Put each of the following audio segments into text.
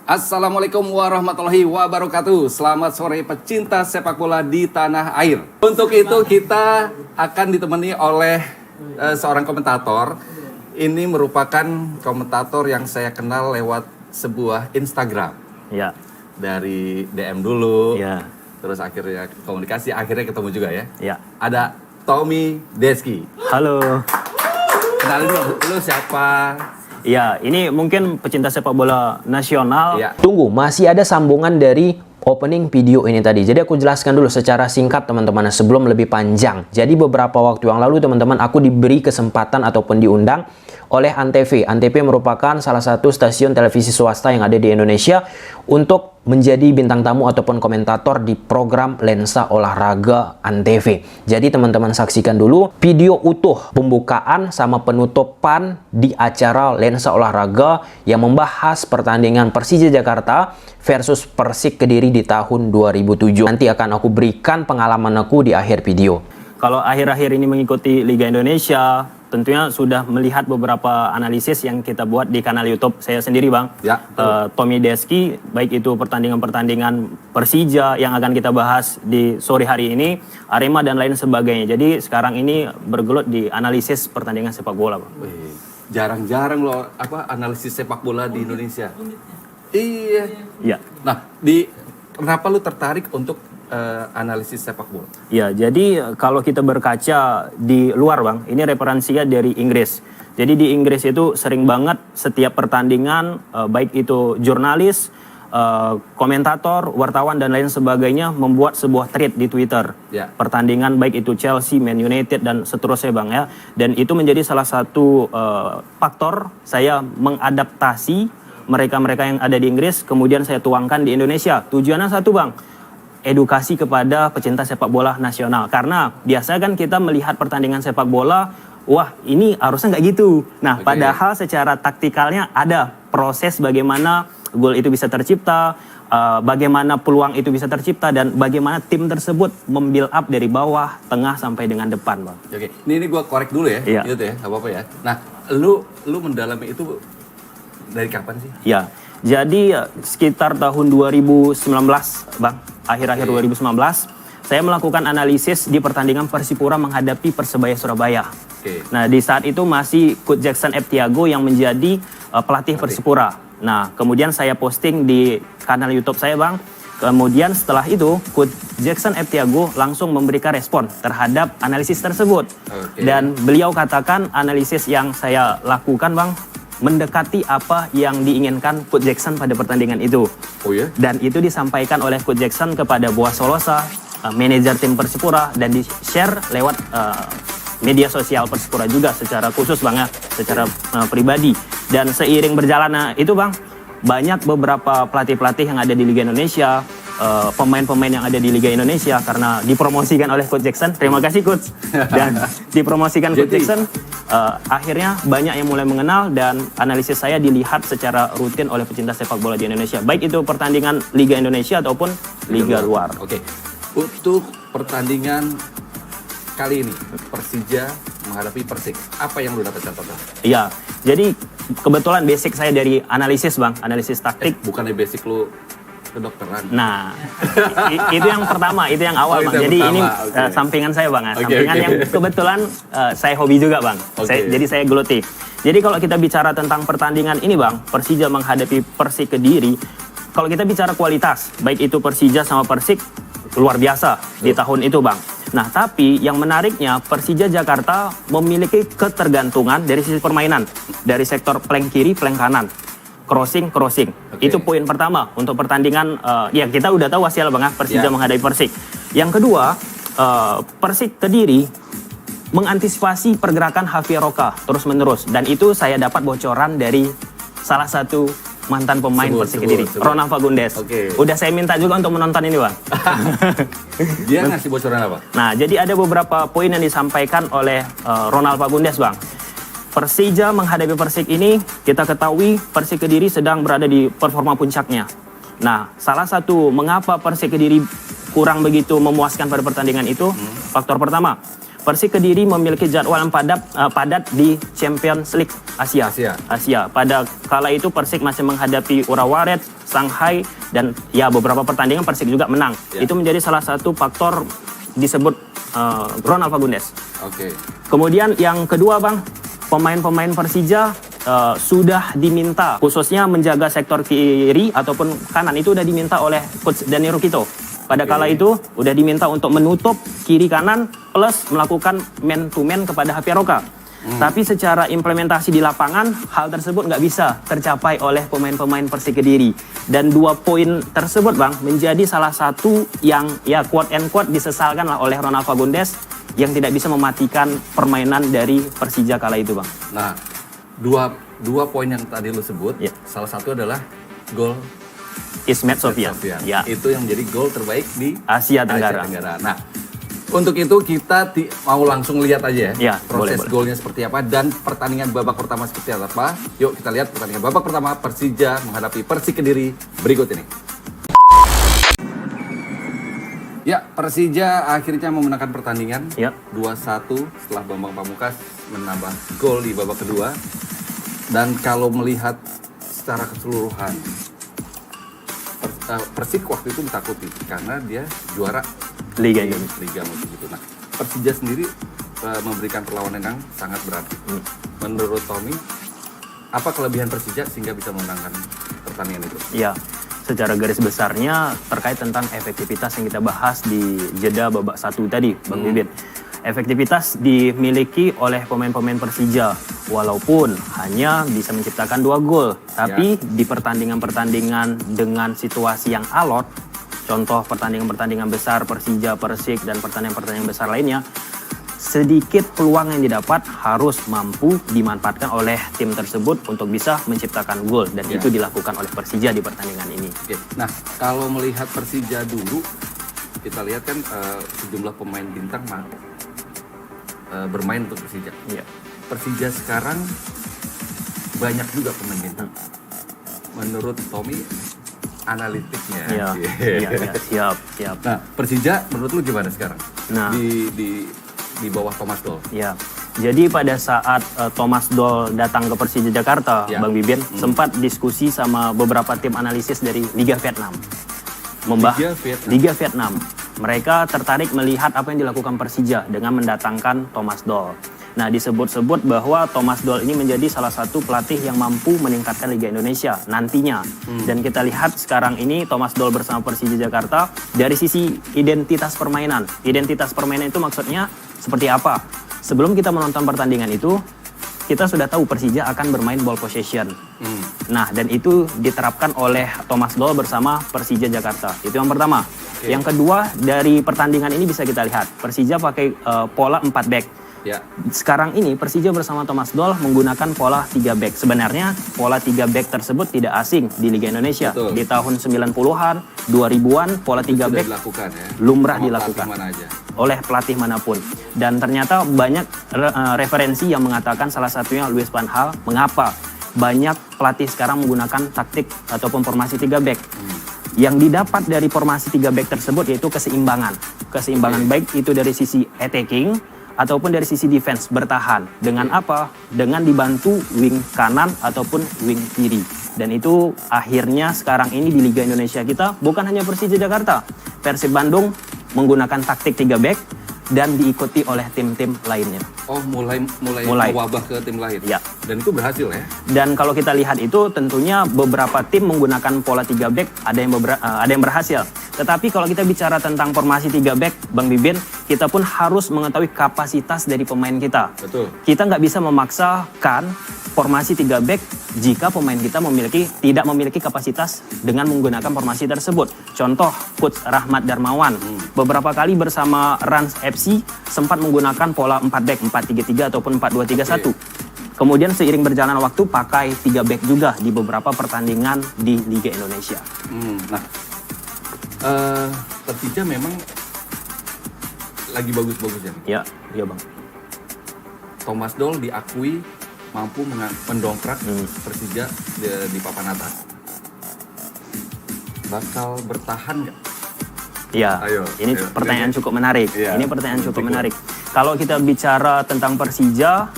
Assalamualaikum warahmatullahi wabarakatuh. Selamat sore pecinta sepak bola di tanah air. Untuk itu kita akan ditemani oleh seorang komentator. Ini merupakan komentator yang saya kenal lewat sebuah Instagram. Ya. Dari DM dulu. Ya. Terus akhirnya komunikasi, akhirnya ketemu juga ya. Ya. Ada Tommy Deski. Halo. Kenalin dulu, lu siapa? Ya, ini mungkin pecinta sepak bola nasional. Ya. Tunggu, masih ada sambungan dari opening video ini tadi. Jadi aku jelaskan dulu secara singkat teman-teman sebelum lebih panjang. Jadi beberapa waktu yang lalu teman-teman aku diberi kesempatan ataupun diundang oleh Antv. Antv merupakan salah satu stasiun televisi swasta yang ada di Indonesia untuk menjadi bintang tamu ataupun komentator di program Lensa Olahraga Antv. Jadi teman-teman saksikan dulu video utuh pembukaan sama penutupan di acara Lensa Olahraga yang membahas pertandingan Persija Jakarta versus Persik Kediri di tahun 2007. Nanti akan aku berikan pengalaman aku di akhir video. Kalau akhir-akhir ini mengikuti Liga Indonesia, tentunya sudah melihat beberapa analisis yang kita buat di kanal YouTube saya sendiri, Bang. Ya. Tommy Deski, baik itu pertandingan-pertandingan Persija yang akan kita bahas di sore hari ini, Arema dan lain sebagainya. Jadi sekarang ini bergelut di analisis pertandingan sepak bola, Bang. Jarang-jarang loh analisis sepak bola di Indonesia. Iya. Ya. Nah, kenapa lu tertarik untuk analisis sepak bola? Ya, jadi kalau kita berkaca di luar, Bang, ini referensinya dari Inggris. Jadi di Inggris itu sering banget setiap pertandingan, baik itu jurnalis, komentator, wartawan, dan lain sebagainya membuat sebuah thread di Twitter. Ya. Pertandingan baik itu Chelsea, Man United, dan seterusnya, Bang, ya. Dan itu menjadi salah satu faktor saya mengadaptasi mereka-mereka yang ada di Inggris, kemudian saya tuangkan di Indonesia. Tujuannya satu, Bang, edukasi kepada pecinta sepak bola nasional. Karena biasa kan kita melihat pertandingan sepak bola, wah ini harusnya nggak gitu. Nah, padahal secara taktikalnya ada proses bagaimana gol itu bisa tercipta, bagaimana peluang itu bisa tercipta, dan bagaimana tim tersebut membuild up dari bawah, tengah, sampai dengan depan, Bang. Oke, ini gue korek dulu ya, Iya. gitu ya, nggak apa-apa ya. Nah, lu mendalami itu dari kapan sih? Ya, jadi sekitar tahun 2019, Bang. Akhir-akhir 2019, saya melakukan analisis di pertandingan Persipura menghadapi Persebaya Surabaya. Nah, di saat itu masih Coach Jackson F. Tiago yang menjadi pelatih Persipura. Nah, kemudian saya posting di kanal YouTube saya, Bang. Kemudian setelah itu, Coach Jackson F. Tiago langsung memberikan respon terhadap analisis tersebut. Dan beliau katakan analisis yang saya lakukan, Bang, mendekati apa yang diinginkan Coach Jackson pada pertandingan itu. Oh ya? Dan itu disampaikan oleh Coach Jackson kepada Boas Solosa, manajer tim Persipura, dan di-share lewat media sosial Persipura juga secara khusus, Bang, ya, secara pribadi. Dan seiring berjalannya itu, Bang, banyak beberapa pelatih-pelatih yang ada di Liga Indonesia, pemain-pemain yang ada di Liga Indonesia karena dipromosikan oleh Coach Jackson. Terima kasih, Coach. Dan dipromosikan Coach Jackson, akhirnya banyak yang mulai mengenal, dan analisis saya dilihat secara rutin oleh pecinta sepak bola di Indonesia, baik itu pertandingan Liga Indonesia ataupun Liga luar. Oke. Untuk pertandingan kali ini Persija menghadapi Persik, apa yang lu dapat catatan? Iya, jadi kebetulan basic saya dari analisis, Bang, analisis taktik. Bukannya basic lu kedokteran? Nah, itu yang pertama, itu yang awal, Oh, Bang. itu yang Jadi pertama, ini sampingan saya, Bang. Oke, Sampingan yang kebetulan saya hobi juga, Bang. Jadi saya geluti. Jadi kalau kita bicara tentang pertandingan ini, Bang, Persija menghadapi Persik Kediri, kalau kita bicara kualitas, baik itu Persija sama Persik, luar biasa di tahun itu, Bang. Nah, tapi yang menariknya Persija Jakarta memiliki ketergantungan dari sisi permainan, dari sektor flank kiri, flank kanan, crossing. Itu poin pertama untuk pertandingan. Ya, kita udah tahu hasil, Bang, Persija menghadapi Persik. Yang kedua, Persik Kediri mengantisipasi pergerakan Javier Roca terus-menerus, dan itu saya dapat bocoran dari salah satu mantan pemain Persik Kediri, Ronald Fagundes. Udah saya minta juga untuk menonton ini, Bang. Dia ngasih bocoran apa? Nah, jadi ada beberapa poin yang disampaikan oleh Ronald Fagundes, Bang. Persija menghadapi Persik ini, kita ketahui Persik Kediri sedang berada di performa puncaknya. Nah, salah satu mengapa Persik Kediri kurang begitu memuaskan pada pertandingan itu, faktor pertama, Persik Kediri memiliki jadwal yang padat di Champions League Asia. Pada kala itu Persik masih menghadapi Urawa Red, Shanghai, dan ya beberapa pertandingan Persik juga menang. Itu menjadi salah satu faktor disebut Ronald Fagundes. Kemudian yang kedua Bang, pemain-pemain Persija sudah diminta khususnya menjaga sektor kiri ataupun kanan itu udah diminta oleh Coach Dani Rukito. Pada kala itu udah diminta untuk menutup kiri kanan plus melakukan man to man kepada HP Roka. Tapi secara implementasi di lapangan hal tersebut nggak bisa tercapai oleh pemain-pemain Persik Kediri. Dan 2 poin tersebut Bang menjadi salah satu yang ya quote and quote disesalkan lah oleh Ronald Fagundes yang tidak bisa mematikan permainan dari Persija kala itu Bang. Nah, dua poin yang tadi lu sebut, salah satu adalah gol Ismet Sofian. Ya. Itu yang menjadi gol terbaik di Asia Tenggara. Nah, untuk itu kita mau langsung lihat aja ya proses boleh. golnya seperti apa dan pertandingan babak pertama seperti apa. Yuk kita lihat pertandingan babak pertama Persija menghadapi Persik Kediri berikut ini. Ya, Persija akhirnya memenangkan pertandingan 2-1 setelah Bambang Pamungkas menambah gol di babak kedua. Dan kalau melihat secara keseluruhan, Persik waktu itu ditakuti karena dia juara Liga Indonesia. Liga musim itu. Nah, Persija sendiri memberikan perlawanan yang sangat berat. Menurut Tommy, apa kelebihan Persija sehingga bisa memenangkan pertandingan itu? Ya, secara garis besarnya terkait tentang efektivitas yang kita bahas di jeda babak 1 tadi, Bang Bibit. Efektivitas dimiliki oleh pemain-pemain Persija, walaupun hanya bisa menciptakan 2 gol. Tapi di pertandingan-pertandingan dengan situasi yang alot, contoh pertandingan-pertandingan besar Persija, Persik, dan pertandingan-pertandingan besar lainnya, sedikit peluang yang didapat harus mampu dimanfaatkan oleh tim tersebut untuk bisa menciptakan gol. Dan itu dilakukan oleh Persija di pertandingan ini. Nah, kalau melihat Persija dulu, kita lihat kan sejumlah pemain bintang bermain untuk Persija. Persija sekarang banyak juga pemain bintang. Menurut Tommy, analitiknya. Siap. Nah, Persija menurut lu gimana sekarang? Nah, di bawah Thomas Doll. Jadi pada saat Thomas Doll datang ke Persija Jakarta, Bang Bibin sempat diskusi sama beberapa tim analisis dari Liga Vietnam. Liga Vietnam. Mereka tertarik melihat apa yang dilakukan Persija dengan mendatangkan Thomas Doll. Nah, disebut-sebut bahwa Thomas Doll ini menjadi salah satu pelatih yang mampu meningkatkan Liga Indonesia nantinya. Dan kita lihat sekarang ini Thomas Doll bersama Persija Jakarta dari sisi identitas permainan. Identitas permainan itu maksudnya seperti apa? Sebelum kita menonton pertandingan itu, kita sudah tahu Persija akan bermain ball possession. Nah, dan itu diterapkan oleh Thomas Doll bersama Persija Jakarta. Itu yang pertama. Yang kedua, dari pertandingan ini bisa kita lihat Persija pakai pola 4 back. Sekarang ini Persija bersama Thomas Doll menggunakan pola 3 back. Sebenarnya pola 3 back tersebut tidak asing di Liga Indonesia. Di tahun 90-an, 2000-an pola 3 back lumrah dilakukan oleh pelatih manapun. Dan ternyata banyak referensi yang mengatakan salah satunya Louis van Gaal. Mengapa banyak pelatih sekarang menggunakan taktik ataupun formasi 3 back? Yang didapat dari formasi 3 back tersebut yaitu keseimbangan. Keseimbangan baik itu dari sisi attacking ataupun dari sisi defense, bertahan. Dengan apa? Dengan dibantu wing kanan ataupun wing kiri. Dan itu akhirnya sekarang ini di Liga Indonesia kita bukan hanya Persija Jakarta. Persib Bandung menggunakan taktik 3 back dan diikuti oleh tim-tim lainnya. Oh, mulai mewabah ke tim lain. Dan itu berhasil ya. Dan kalau kita lihat itu tentunya beberapa tim menggunakan pola 3 back ada yang berhasil. Tetapi kalau kita bicara tentang formasi 3 back, Bang Bibin, kita pun harus mengetahui kapasitas dari pemain kita. Kita nggak bisa memaksakan formasi 3 back jika pemain kita tidak memiliki kapasitas dengan menggunakan formasi tersebut. Contoh, Coach Rahmat Darmawan beberapa kali bersama Rans FC sempat menggunakan pola 4 back, 4-3-3 ataupun 4-2-3-1. Kemudian seiring berjalan waktu pakai 3 back juga di beberapa pertandingan di Liga Indonesia. Nah, Persija memang lagi bagus-bagusnya. Iya Bang. Thomas Doll diakui mampu mendongkrak Persija di papan atas. Bakal bertahan nggak? Ini pertanyaan cukup menarik. Ini pertanyaan cukup menarik. Kalau kita bicara tentang Persija,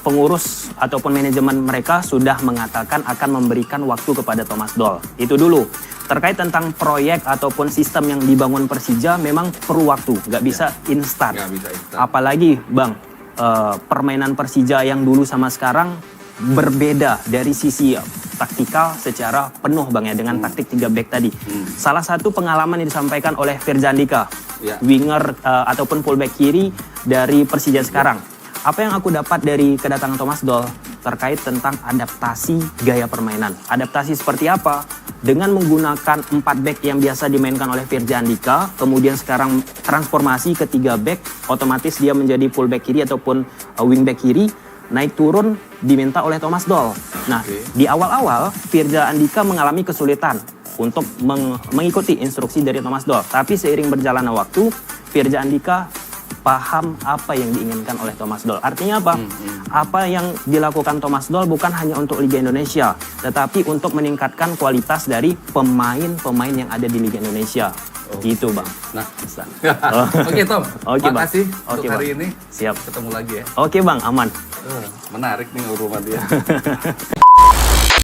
pengurus ataupun manajemen mereka sudah mengatakan akan memberikan waktu kepada Thomas Doll. Itu dulu. Terkait tentang proyek ataupun sistem yang dibangun Persija memang perlu waktu, nggak bisa instan. Nggak bisa instan. Apalagi Bang, permainan Persija yang dulu sama sekarang berbeda dari sisi taktikal secara penuh Bang ya, dengan taktik 3 back tadi. Salah satu pengalaman yang disampaikan oleh Firza Andika, winger ataupun fullback kiri dari Persija sekarang. Apa yang aku dapat dari kedatangan Thomas Doll terkait tentang adaptasi gaya permainan. Adaptasi seperti apa? Dengan menggunakan 4 back yang biasa dimainkan oleh Firza Andika, kemudian sekarang transformasi ke 3 back, otomatis dia menjadi fullback kiri ataupun wingback kiri, naik turun diminta oleh Thomas Doll. Nah, di awal-awal Firza Andika mengalami kesulitan untuk mengikuti instruksi dari Thomas Doll. Tapi seiring berjalannya waktu, Firza Andika paham apa yang diinginkan oleh Thomas Doll. Artinya apa? Apa yang dilakukan Thomas Doll bukan hanya untuk Liga Indonesia, tetapi untuk meningkatkan kualitas dari pemain-pemain yang ada di Liga Indonesia. Gitu Bang. Nah, oke Tom. Oke, Bang. Makasih Oke, untuk hari Bang. ini. Siap. Ketemu lagi ya. Oke Bang, aman. Menarik nih urusan dia.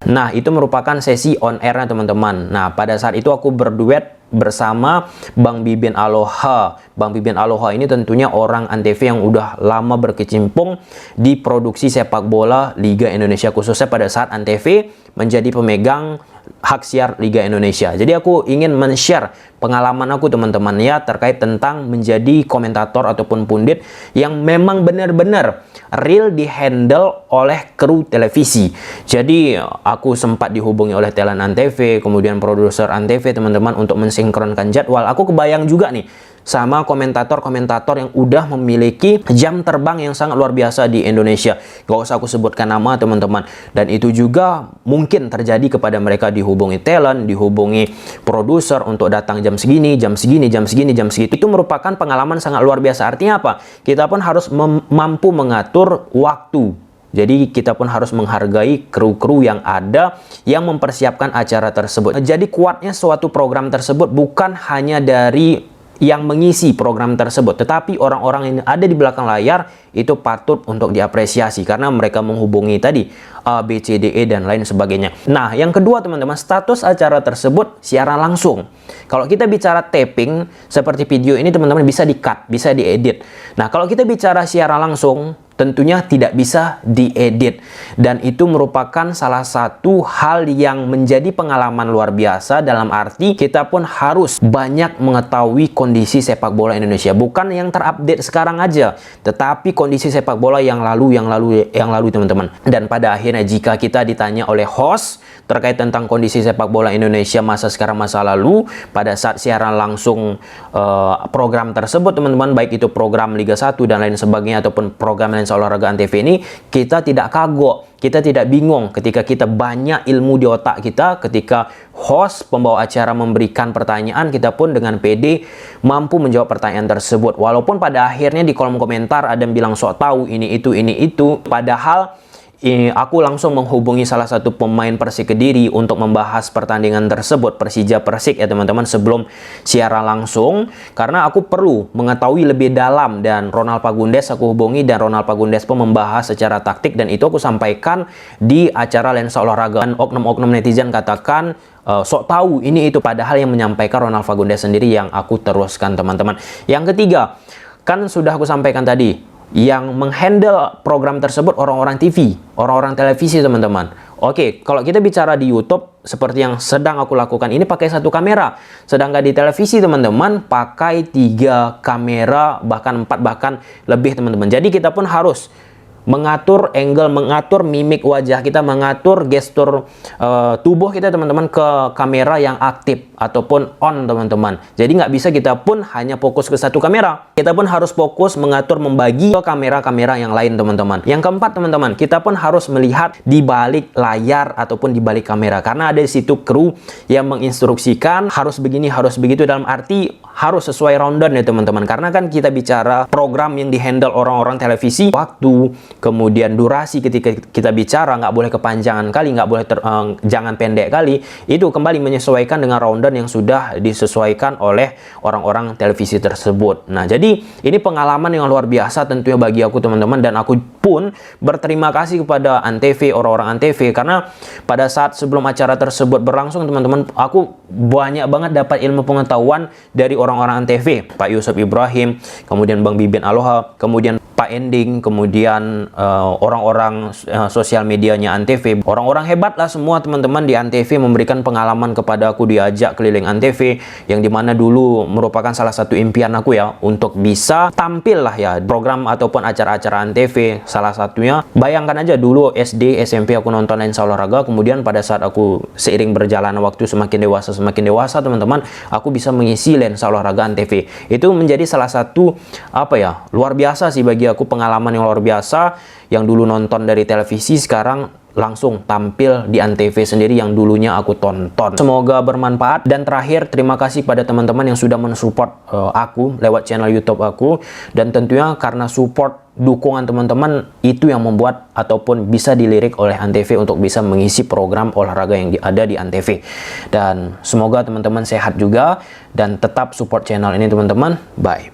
Nah, itu merupakan sesi on air-nya teman-teman. Nah, pada saat itu aku berduet bersama Bang Bibin Aloha. Bang Bibin Aloha ini tentunya orang Antv yang udah lama berkecimpung di produksi sepak bola Liga Indonesia, khususnya pada saat Antv menjadi pemegang hak siar Liga Indonesia. Jadi aku ingin men-share pengalaman aku teman-teman ya terkait tentang menjadi komentator ataupun pundit yang memang benar-benar real di-handle oleh kru televisi. Jadi aku sempat dihubungi oleh talent Antv, kemudian produser Antv teman-teman untuk mensinkronkan jadwal. Aku kebayang juga nih sama komentator-komentator yang udah memiliki jam terbang yang sangat luar biasa di Indonesia. Gak usah aku sebutkan nama teman-teman. Dan itu juga mungkin terjadi kepada mereka, dihubungi talent, dihubungi produser untuk datang jam segini, jam segini, jam segini, jam segitu. Itu merupakan pengalaman sangat luar biasa. Artinya apa? Kita pun harus mampu mengatur waktu. Jadi kita pun harus menghargai kru-kru yang ada yang mempersiapkan acara tersebut. Jadi kuatnya suatu program tersebut bukan hanya dari yang mengisi program tersebut, tetapi orang-orang yang ada di belakang layar itu patut untuk diapresiasi karena mereka menghubungi tadi A, B, C, D, E dan lain sebagainya. Nah, yang kedua teman-teman, status acara tersebut siaran langsung. Kalau kita bicara taping seperti video ini teman-teman bisa di-cut, bisa diedit. Nah, kalau kita bicara siaran langsung tentunya tidak bisa diedit, dan itu merupakan salah satu hal yang menjadi pengalaman luar biasa dalam arti kita pun harus banyak mengetahui kondisi sepak bola Indonesia, bukan yang terupdate sekarang aja, tetapi kondisi sepak bola yang lalu teman-teman. Dan pada akhirnya jika kita ditanya oleh host terkait tentang kondisi sepak bola Indonesia masa sekarang masa lalu pada saat siaran langsung program tersebut teman-teman, baik itu program Liga 1 dan lain sebagainya ataupun program lain olahraga Antv ini, kita tidak kagok, kita tidak bingung ketika kita banyak ilmu di otak kita, ketika host pembawa acara memberikan pertanyaan, kita pun dengan pede mampu menjawab pertanyaan tersebut. Walaupun pada akhirnya di kolom komentar ada yang bilang sok tahu ini itu, padahal aku langsung menghubungi salah satu pemain Persik Kediri untuk membahas pertandingan tersebut, Persija Persik ya teman-teman, sebelum siaran langsung, karena aku perlu mengetahui lebih dalam. Dan Ronald Pagundes aku hubungi, dan Ronald Pagundes pun membahas secara taktik, dan itu aku sampaikan di acara Lensa Olahraga. Dan oknum-oknum netizen katakan sok tahu ini itu, padahal yang menyampaikan Ronald Pagundes sendiri, yang aku teruskan teman-teman. Yang ketiga, kan sudah aku sampaikan tadi, yang menghandle program tersebut orang-orang TV, orang-orang televisi teman-teman. Oke, kalau kita bicara di YouTube seperti yang sedang aku lakukan ini pakai satu kamera, sedangkan di televisi teman-teman pakai 3 kamera, bahkan 4 bahkan lebih teman-teman. Jadi kita pun harus mengatur angle, mengatur mimik wajah kita, mengatur gestur tubuh kita teman-teman ke kamera yang aktif ataupun on teman-teman. Jadi nggak bisa kita pun hanya fokus ke satu kamera, kita pun harus fokus mengatur, membagi ke kamera-kamera yang lain teman-teman. Yang keempat teman-teman, kita pun harus melihat di balik layar ataupun di balik kamera, karena ada di situ kru yang menginstruksikan harus begini, harus begitu, dalam arti harus sesuai rundown ya teman-teman. Karena kan kita bicara program yang dihandle orang-orang televisi, waktu, kemudian durasi ketika kita bicara nggak boleh kepanjangan kali, nggak boleh jangan pendek kali, itu kembali menyesuaikan dengan rundown yang sudah disesuaikan oleh orang-orang televisi tersebut. Nah, jadi ini pengalaman yang luar biasa tentunya bagi aku teman-teman, dan aku pun berterima kasih kepada Antv, orang-orang Antv, karena pada saat sebelum acara tersebut berlangsung teman-teman, aku banyak banget dapat ilmu pengetahuan dari orang-orang Antv, Pak Yusuf Ibrahim, kemudian Bang Bibin Aloha, kemudian Pak Ending, kemudian orang-orang sosial medianya Antv, orang-orang hebat lah semua teman-teman di Antv memberikan pengalaman kepada aku, diajak keliling Antv, yang dimana dulu merupakan salah satu impian aku ya untuk bisa tampil lah ya program ataupun acara-acara Antv. Salah satunya, bayangkan aja dulu SD, SMP aku nonton Lensa Olahraga, kemudian pada saat aku seiring berjalan waktu semakin dewasa teman-teman, aku bisa mengisi Lensa Olahraga Antv. Itu menjadi salah satu apa ya, luar biasa sih bagi aku, pengalaman yang luar biasa, yang dulu nonton dari televisi sekarang langsung tampil di Antv sendiri yang dulunya aku tonton. Semoga bermanfaat, dan terakhir terima kasih pada teman-teman yang sudah mensupport aku lewat channel YouTube aku, dan tentunya karena support dukungan teman-teman itu yang membuat ataupun bisa dilirik oleh Antv untuk bisa mengisi program olahraga yang ada di Antv. Dan semoga teman-teman sehat juga dan tetap support channel ini teman-teman. Bye.